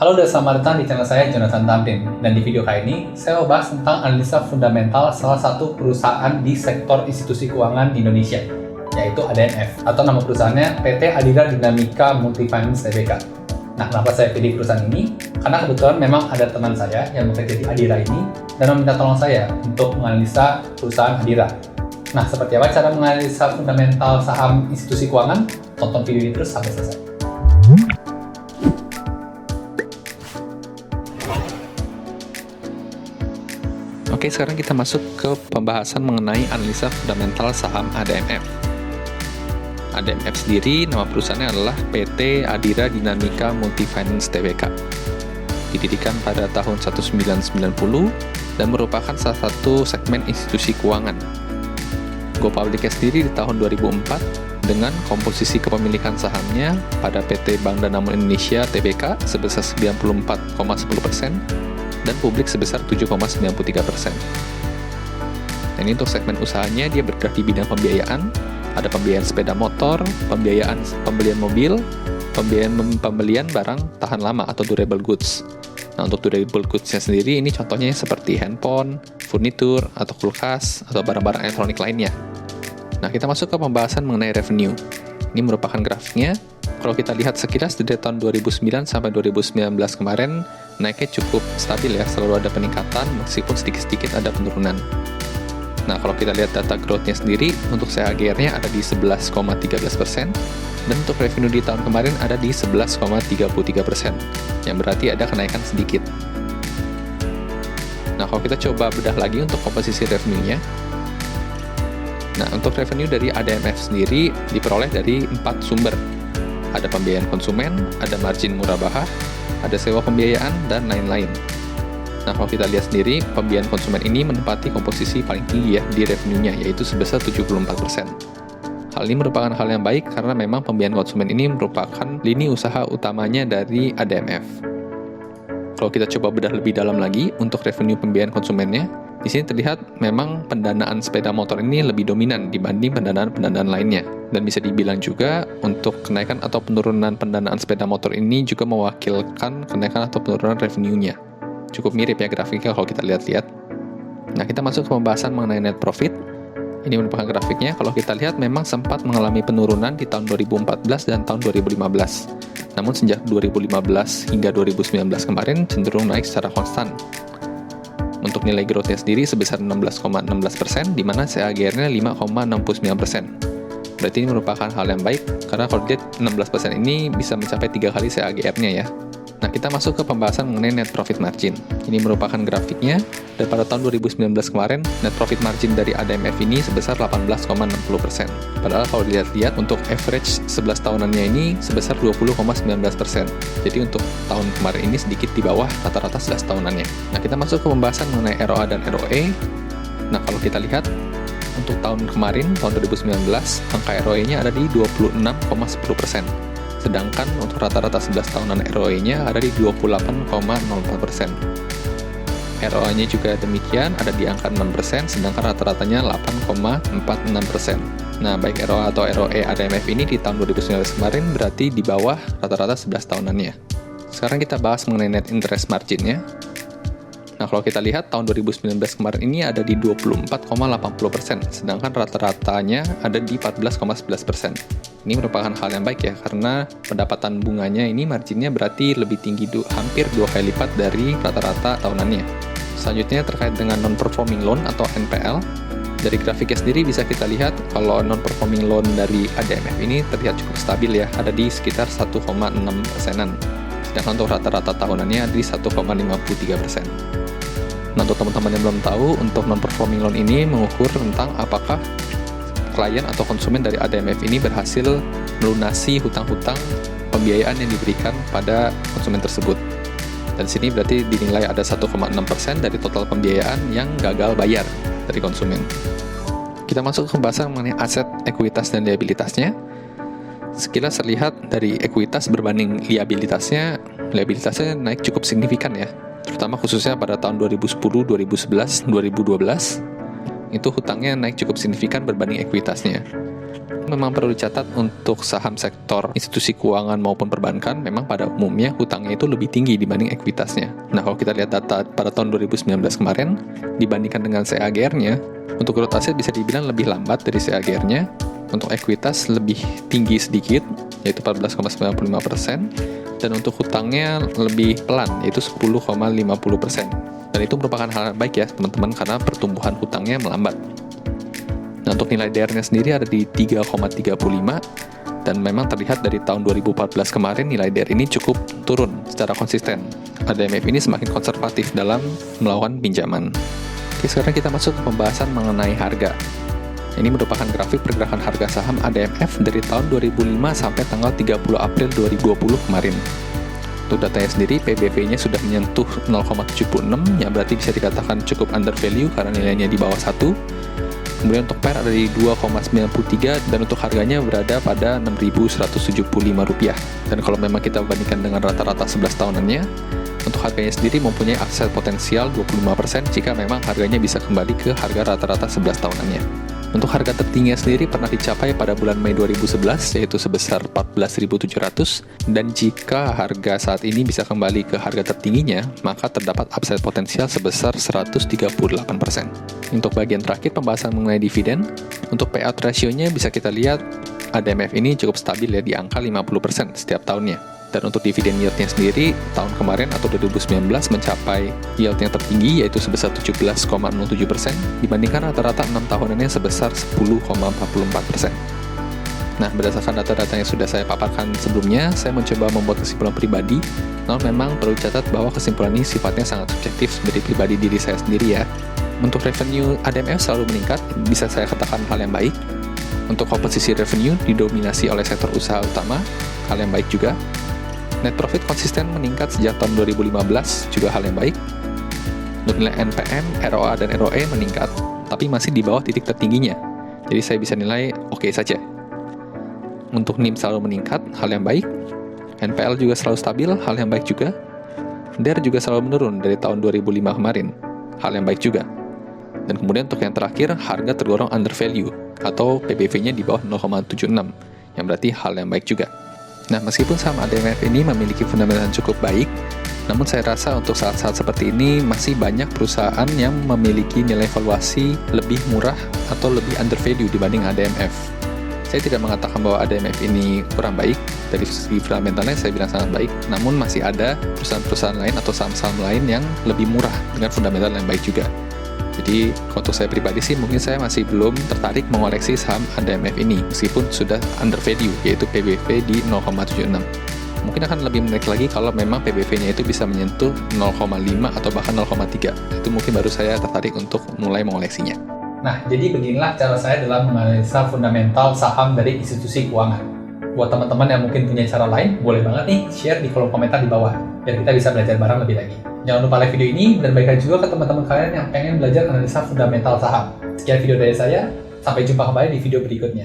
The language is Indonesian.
Halo dan selamat datang di channel saya Jonathan Tamrin. Dan di video kali ini, saya mau bahas tentang analisa fundamental salah satu perusahaan di sektor institusi keuangan di Indonesia, yaitu ADMF, atau nama perusahaannya PT Adira Dinamika Multifinance Tbk. Nah, kenapa saya pilih perusahaan ini? Karena kebetulan memang ada teman saya yang bekerja di Adira ini, dan meminta tolong saya untuk menganalisa perusahaan Adira. Nah, seperti apa cara menganalisa fundamental saham institusi keuangan? Tonton video ini terus sampai selesai. Oke, sekarang kita masuk ke pembahasan mengenai analisa fundamental saham ADMF. ADMF sendiri, nama perusahaannya adalah PT Adira Dinamika Multifinance Tbk. Didirikan pada tahun 1990 dan merupakan salah satu segmen institusi keuangan. Go publicnya sendiri di tahun 2004 dengan komposisi kepemilikan sahamnya pada PT Bank Danamon Indonesia Tbk sebesar 94,10%, dan publik sebesar 7,93%. Dan ini untuk segmen usahanya, dia bergerak di bidang pembiayaan, ada pembiayaan sepeda motor, pembiayaan pembelian mobil, pembelian barang tahan lama atau durable goods. Nah, untuk durable goods-nya sendiri, ini contohnya seperti handphone, furnitur, atau kulkas, atau barang-barang elektronik lainnya. Nah, kita masuk ke pembahasan mengenai revenue. Ini merupakan grafiknya. Kalau kita lihat sekilas dari tahun 2009 sampai 2019 kemarin, naiknya cukup stabil ya, selalu ada peningkatan meskipun sedikit-sedikit ada penurunan. Nah, kalau kita lihat data growth-nya sendiri, untuk CAGR-nya ada di 11,13%, dan untuk revenue di tahun kemarin ada di 11,33%, yang berarti ada kenaikan sedikit. Nah, kalau kita coba bedah lagi untuk komposisi revenue-nya, nah, untuk revenue dari ADMF sendiri diperoleh dari 4 sumber. Ada pembiayaan konsumen, ada margin murabahah, ada sewa pembiayaan, dan lain-lain. Nah, kalau kita lihat sendiri, pembiayaan konsumen ini menempati komposisi paling tinggi ya di revenue-nya, yaitu sebesar 74%. Hal ini merupakan hal yang baik karena memang pembiayaan konsumen ini merupakan lini usaha utamanya dari ADMF. Kalau kita coba bedah lebih dalam lagi untuk revenue pembiayaan konsumennya, di sini terlihat memang pendanaan sepeda motor ini lebih dominan dibanding pendanaan-pendanaan lainnya. Dan bisa dibilang juga untuk kenaikan atau penurunan pendanaan sepeda motor ini juga mewakilkan kenaikan atau penurunan revenue-nya. Cukup mirip ya grafiknya kalau kita lihat-lihat. Nah, kita masuk ke pembahasan mengenai net profit. Ini merupakan grafiknya. Kalau kita lihat memang sempat mengalami penurunan di tahun 2014 dan tahun 2015. Namun sejak 2015 hingga 2019 kemarin cenderung naik secara konstan. Untuk nilai growth-nya sendiri sebesar 16,16%, di mana CAGR-nya 5,69%. Berarti ini merupakan hal yang baik, karena kalau dilihat 16% ini bisa mencapai 3 kali CAGR-nya ya. Nah, kita masuk ke pembahasan mengenai net profit margin. Ini merupakan grafiknya, dan pada tahun 2019 kemarin, net profit margin dari ADMF ini sebesar 18,60%. Padahal kalau dilihat-lihat, untuk average 11 tahunannya ini sebesar 20,19%. Jadi untuk tahun kemarin ini sedikit di bawah rata-rata 11 tahunannya. Nah, kita masuk ke pembahasan mengenai ROA dan ROE. Nah, kalau kita lihat, untuk tahun kemarin, tahun 2019, angka ROE-nya ada di 26,10%. Sedangkan untuk rata-rata 11 tahunan ROE-nya ada di 28,04%. ROA-nya juga demikian, ada di angka 6%, sedangkan rata-ratanya 8,46%. Nah, baik ROA atau ROE ADMF ini di tahun 2019 kemarin berarti di bawah rata-rata 11 tahunannya. Sekarang kita bahas mengenai net interest margin-nya. Nah, kalau kita lihat tahun 2019 kemarin ini ada di 24,80%, sedangkan rata-ratanya ada di 14,11%. Ini merupakan hal yang baik ya, karena pendapatan bunganya ini marginnya berarti lebih tinggi hampir 2 kali lipat dari rata-rata tahunannya. Selanjutnya terkait dengan non-performing loan atau NPL. Dari grafiknya sendiri bisa kita lihat kalau non-performing loan dari ADMF ini terlihat cukup stabil ya, ada di sekitar 1,6%-an. Sedangkan untuk rata-rata tahunannya ada di 1,53%. Nah, untuk teman-teman yang belum tahu, untuk non-performing loan ini mengukur tentang apakah klien atau konsumen dari ADMF ini berhasil melunasi hutang-hutang pembiayaan yang diberikan pada konsumen tersebut. Dan di sini berarti dinilai ada 1,6% dari total pembiayaan yang gagal bayar dari konsumen. Kita masuk ke pembahasan mengenai aset, ekuitas, dan liabilitasnya. Sekilas terlihat dari ekuitas berbanding liabilitasnya naik cukup signifikan ya. Terutama khususnya pada tahun 2010, 2011, 2012, itu hutangnya naik cukup signifikan berbanding ekuitasnya. Memang perlu dicatat untuk saham sektor institusi keuangan maupun perbankan, memang pada umumnya hutangnya itu lebih tinggi dibanding ekuitasnya. Nah, kalau kita lihat data pada tahun 2019 kemarin, dibandingkan dengan CAGR-nya, untuk growth asset bisa dibilang lebih lambat dari CAGR-nya, untuk ekuitas lebih tinggi sedikit, yaitu 14,95%, dan untuk hutangnya lebih pelan, yaitu 10,50%. Dan itu merupakan hal yang baik ya teman-teman, karena pertumbuhan hutangnya melambat. Nah, untuk nilai DR-nya sendiri ada di 3,35, dan memang terlihat dari tahun 2014 kemarin nilai DR ini cukup turun secara konsisten. ADMF ini semakin konservatif dalam melakukan pinjaman. Oke, sekarang kita masuk ke pembahasan mengenai harga. Ini merupakan grafik pergerakan harga saham ADMF dari tahun 2005 sampai tanggal 30 April 2020 kemarin. Untuk datanya sendiri, PBV-nya sudah menyentuh 0,76, yang berarti bisa dikatakan cukup under value karena nilainya di bawah 1. Kemudian untuk PER ada di 2,93, dan untuk harganya berada pada Rp6.175. Dan kalau memang kita bandingkan dengan rata-rata 11 tahunannya, untuk harganya sendiri mempunyai upside potensial 25% jika memang harganya bisa kembali ke harga rata-rata 11 tahunannya. Untuk harga tertingginya sendiri pernah dicapai pada bulan Mei 2011, yaitu sebesar 14.700, dan jika harga saat ini bisa kembali ke harga tertingginya, maka terdapat upside potensial sebesar 138%. Untuk bagian terakhir pembahasan mengenai dividen, untuk payout ratio-nya bisa kita lihat ADMF ini cukup stabil ya, di angka 50% setiap tahunnya. Dan untuk dividen yield-nya sendiri, tahun kemarin atau 2019 mencapai yield yang tertinggi, yaitu sebesar 17,07%, dibandingkan rata-rata 6 tahunannya sebesar 10,44%. Nah, berdasarkan data-data yang sudah saya paparkan sebelumnya, saya mencoba membuat kesimpulan pribadi, namun memang perlu dicatat bahwa kesimpulan ini sifatnya sangat subjektif dari pribadi diri saya sendiri ya. Untuk revenue ADMF selalu meningkat, bisa saya katakan hal yang baik. Untuk komposisi revenue didominasi oleh sektor usaha utama, hal yang baik juga. Net profit konsisten meningkat sejak tahun 2015, juga hal yang baik. Untuk nilai NPM, ROA, dan ROE meningkat, tapi masih di bawah titik tertingginya. Jadi saya bisa nilai oke saja. Untuk NIM selalu meningkat, hal yang baik. NPL juga selalu stabil, hal yang baik juga. DER juga selalu menurun dari tahun 2005 kemarin, hal yang baik juga. Dan kemudian untuk yang terakhir, harga tergolong under value, atau PBV-nya di bawah 0,76, yang berarti hal yang baik juga. Nah, meskipun saham ADMF ini memiliki fundamental yang cukup baik, namun saya rasa untuk saat-saat seperti ini masih banyak perusahaan yang memiliki nilai valuasi lebih murah atau lebih under value dibanding ADMF. Saya tidak mengatakan bahwa ADMF ini kurang baik, dari segi fundamentalnya saya bilang sangat baik, namun masih ada perusahaan-perusahaan lain atau saham-saham lain yang lebih murah dengan fundamental yang baik juga. Jadi, untuk saya pribadi sih, mungkin saya masih belum tertarik mengoleksi saham ADMF ini, meskipun sudah under value, yaitu PBV di 0,76. Mungkin akan lebih menarik lagi kalau memang PBV-nya itu bisa menyentuh 0,5 atau bahkan 0,3. Itu mungkin baru saya tertarik untuk mulai mengoleksinya. Nah, jadi beginilah cara saya dalam menganalisa fundamental saham dari institusi keuangan. Buat teman-teman yang mungkin punya cara lain, boleh banget nih share di kolom komentar di bawah, biar kita bisa belajar bareng lebih lagi. Jangan lupa like video ini, dan bagikan juga ke teman-teman kalian yang pengen belajar analisa fundamental saham. Sekian video dari saya, sampai jumpa kembali di video berikutnya.